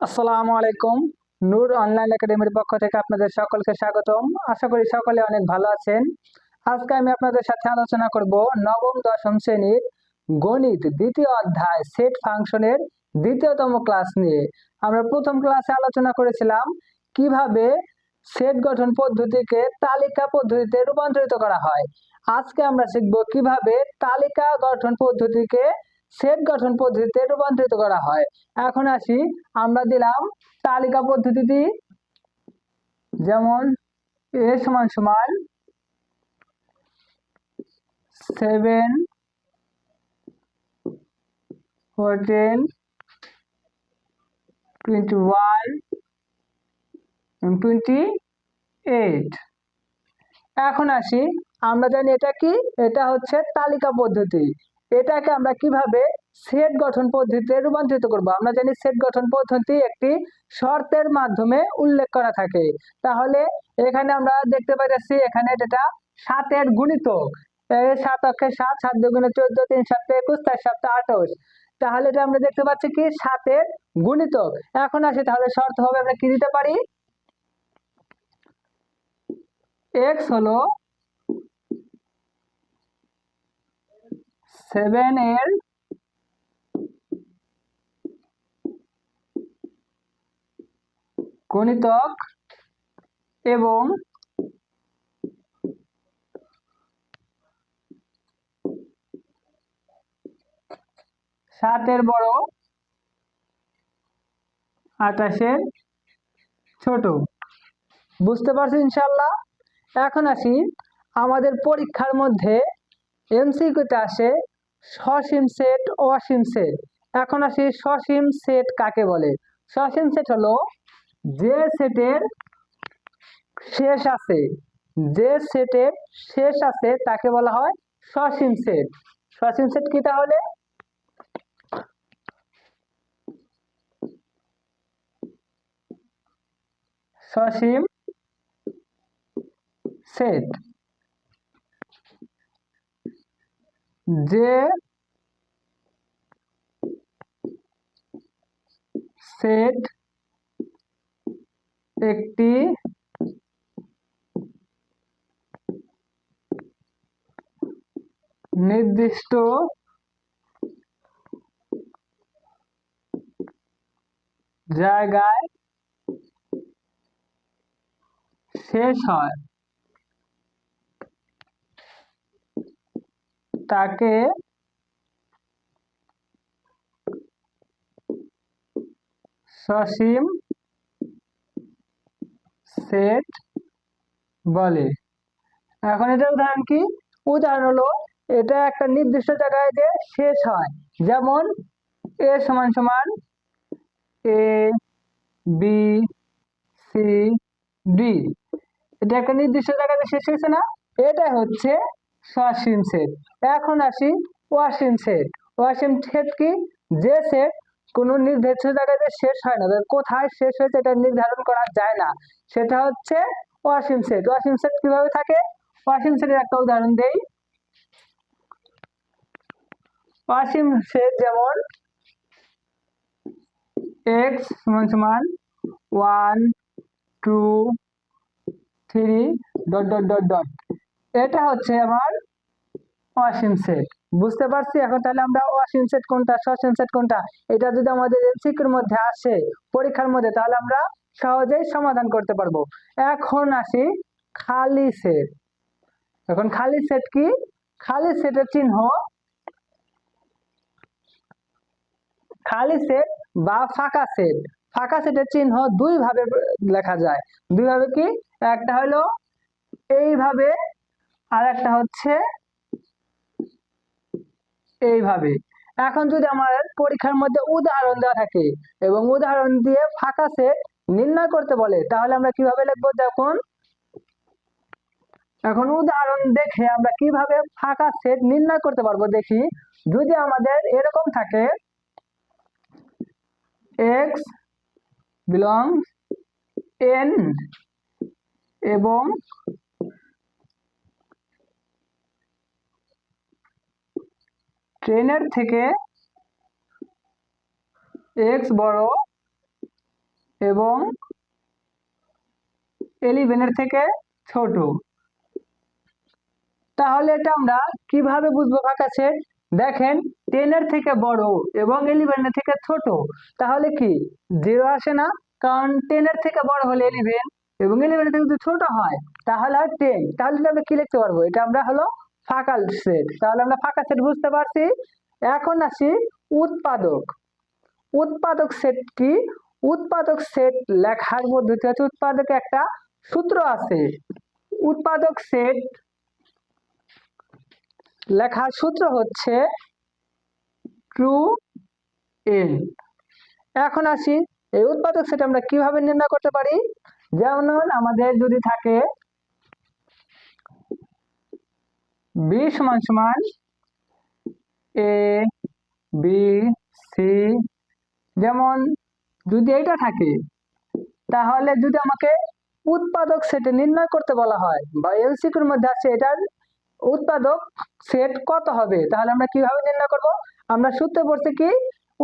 আসসালামু আলাইকুম। নূর অনলাইন একাডেমির পক্ষ থেকে আপনাদের সকলকে স্বাগতম। আশা করি সকলে অনেক ভালো আছেন। আজকে আমি আপনাদের সাথে আলোচনা করব নবম দশম শ্রেণীর গণিত দ্বিতীয় অধ্যায় সেট ফাংশনের দ্বিতীয়তম ক্লাস নিয়ে। আমরা প্রথম ক্লাসে আলোচনা করেছিলাম কিভাবে সেট গঠন পদ্ধতিকে তালিকা পদ্ধতিতে রূপান্তরিত করা হয়। আজকে আমরা শিখব কিভাবে তালিকা গঠন পদ্ধতিকে সেট গঠন পদ্ধতিতে রূপান্তরিত করা হয়। এখন আসি, আমরা দিলাম তালিকা পদ্ধতিটি, যেমন a সমান সমান 7 14 21 এবং 28। এখন আসি, আমরা জানি এটা কি, এটা হচ্ছে তালিকা পদ্ধতি। এটাকে আমরা কিভাবে সেট গঠন পদ্ধতিতে রূপান্তরিত করব। আমরা জানি সেট গঠন পদ্ধতি একটি শর্তের মাধ্যমে উল্লেখ করা থাকে। তাহলে এখানে আমরা দেখতে পাইতেছি এখানে এটা 7-এর গুণিতক। 7 অক্ষে 7, 7 দুগুণে 14, 3 7 21, 4 7 28। তাহলে এটা আমরা দেখতে পাচ্ছি কি 7-এর গুণিতক। এখন আসি, তাহলে শর্ত হবে আমরা কি দিতে পারি, x হলো 7-এর গুণিতক এবং সাতের বড় 28-এর ছোট। বুঝতে পারছি ইনশাল্লাহ। এখন আসি, আমাদের পরীক্ষার মধ্যে এমসিকিউতে আসে সসীম সেট, অসীম সেট। এখন আসি, সসীম সেট কাকে বলে। সসীম সেট হলো যে সেটের শেষ আছে, যে সেটের শেষ আছে তাকে বলা হয় সসীম সেট। সসীম সেট কি তাহলে, সসীম সেট যে সেট একটি নির্দিষ্ট জায়গায় শেষ হয় তাকে সসীম সেট বলে। এখন এটার উদাহরণ কি, উদাহরণ হলো এটা একটা নির্দিষ্ট জায়গায় যে শেষ হয়, যেমন a সমান সমান a b c d, এটা একটা নির্দিষ্ট জায়গায় শেষ হয়েছে না, এটা হচ্ছে সসীম সেট। এখন আসি অসীম সেট। অসীম সেট কি, যে সেট কোনো নির্দিষ্ট জায়গায় শেষ হয় না, কোথায় শেষ হয়েছে এটা নির্ধারণ করা যায় না, সেটা হচ্ছে অসীম সেট। অসীম সেট কিভাবে থাকে, অসীম সেটের একটা উদাহরণ দেই। অসীম সেট যেমন x সমান সমান 1 2 3 ডট ডট ডট ডট, এটা হচ্ছে আমার অসীম সেট। বুঝতে পারছি। এখন তাহলে আমরা অসীম সেট কোনটা, সসীম সেট কোনটা, এটা যদি আমাদের এমসিকিউর মধ্যে আসে পরীক্ষার মধ্যে, তাহলে আমরা সহজেই সমাধান করতে পারবো। এখন আসি খালি সেট। এখন খালি সেট কি, খালি সেটের চিহ্ন, খালি সেট বা ফাঁকা সেট, ফাঁকা সেটের চিহ্ন দুই ভাবে লেখা যায়। দুই ভাবে কি, একটা হলো এইভাবে আর একটা হচ্ছে এইভাবে। এখন যদি আমাদের পরীক্ষার মধ্যে উদাহরণ দেওয়া থাকে এবং উদাহরণ দিয়ে ফাঁকা সেট নির্ণয় করতে বলে, তাহলে আমরা কিভাবে লিখবো দেখুন। এখন উদাহরণ দেখে আমরা কিভাবে ফাঁকা সেট নির্ণয় করতে পারবো দেখি। যদি আমাদের এরকম থাকে x belongs n এবং ট্রেনের থেকে x বড় এবং 11 থেকে ছোট। তাহলে এটা আমরা কিভাবে বুঝবো ফাঁকা সেট? দেখেন 10 থেকে বড় এবং 11 থেকে ছোট, তাহলে কি 0 আসে না? কারণ 10 থেকে বড় হলে 11 এবং 11 থেকে যদি ছোট হয় তাহলে আর 10। তাহলে আমরা কি লিখতে পারবো? এটা আমরা হলো ফাঁকা সেট। তাহলে আমরা ফাঁকা সেট বুঝতে পারছি। এখন আসি উৎপাদক। উৎপাদক সেট কি? উৎপাদক সেট লেখার পদ্ধতি হচ্ছে, উৎপাদকে একটা সূত্র আছে। উৎপাদক সেট লেখার সূত্র হচ্ছে ট্রু এন। এখন আসি এই উৎপাদক সেট আমরা কিভাবে নির্ণয় করতে পারি। যেমন আমাদের যদি থাকে b সমান সমান a b c, যেমন যদি এটা থাকে তাহলে যদি আমাকে উৎপাদক সেট নির্ণয় করতে বলা হয় বা এমসিকিউর মধ্যে আছে এটার উৎপাদক সেট কত হবে, তাহলে আমরা কিভাবে নির্ণয় করব? আমরা সূত্র পড়ছি কি,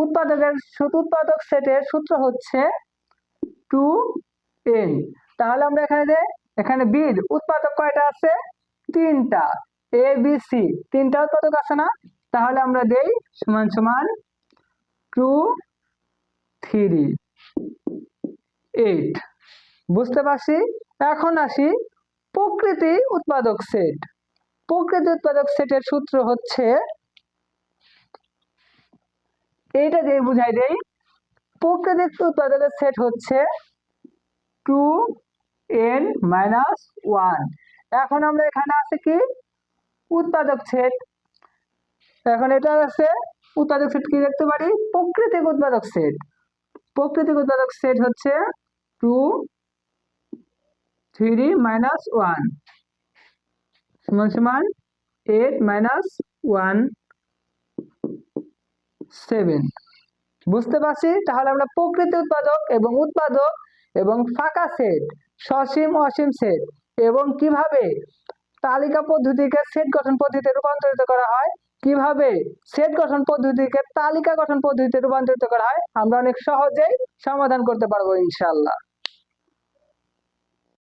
উৎপাদক সেটের সূত্র হচ্ছে 2n। তাহলে আমরা এখানে b এর উৎপাদক কয়টা আছে? 3টা। a b c 3টা উৎপাদক আছে না? তাহলে আমরা দেই সমান সমান 2 3 8। বুঝতে পারছি। এখন আসি প্রকৃতি উৎপাদক সেট। প্রকৃতি উৎপাদক সেটের সূত্র হচ্ছে, এইটা দিয়ে বুঝাই দেই। প্রকৃতি উৎপাদকের সেট হচ্ছে 2n - 1। এখন আমরা এখানে আছে কি উৎপাদক সেট। এখন এটা আছে উৎপাদক সেট, কি দেখতে পারি? প্রকৃতিক উৎপাদক সেট। প্রকৃতিক উৎপাদক সেট হচ্ছে 2 3 - 1 সমান সমান 8 - 1 7। বুঝতে পারছি। তাহলে আমরা প্রকৃতি উৎপাদক এবং ফাঁকা সেট, সসীম অসীম সেট এবং কিভাবে তালিকা পদ্ধতিকে সেট গঠন পদ্ধতিতে রূপান্তরিত করা হয়, কিভাবে সেট গঠন পদ্ধতিকে তালিকা গঠন পদ্ধতিতে রূপান্তরিত করা হয়, আমরা অনেক সহজেই সমাধান করতে পারবো ইনশাআল্লাহ।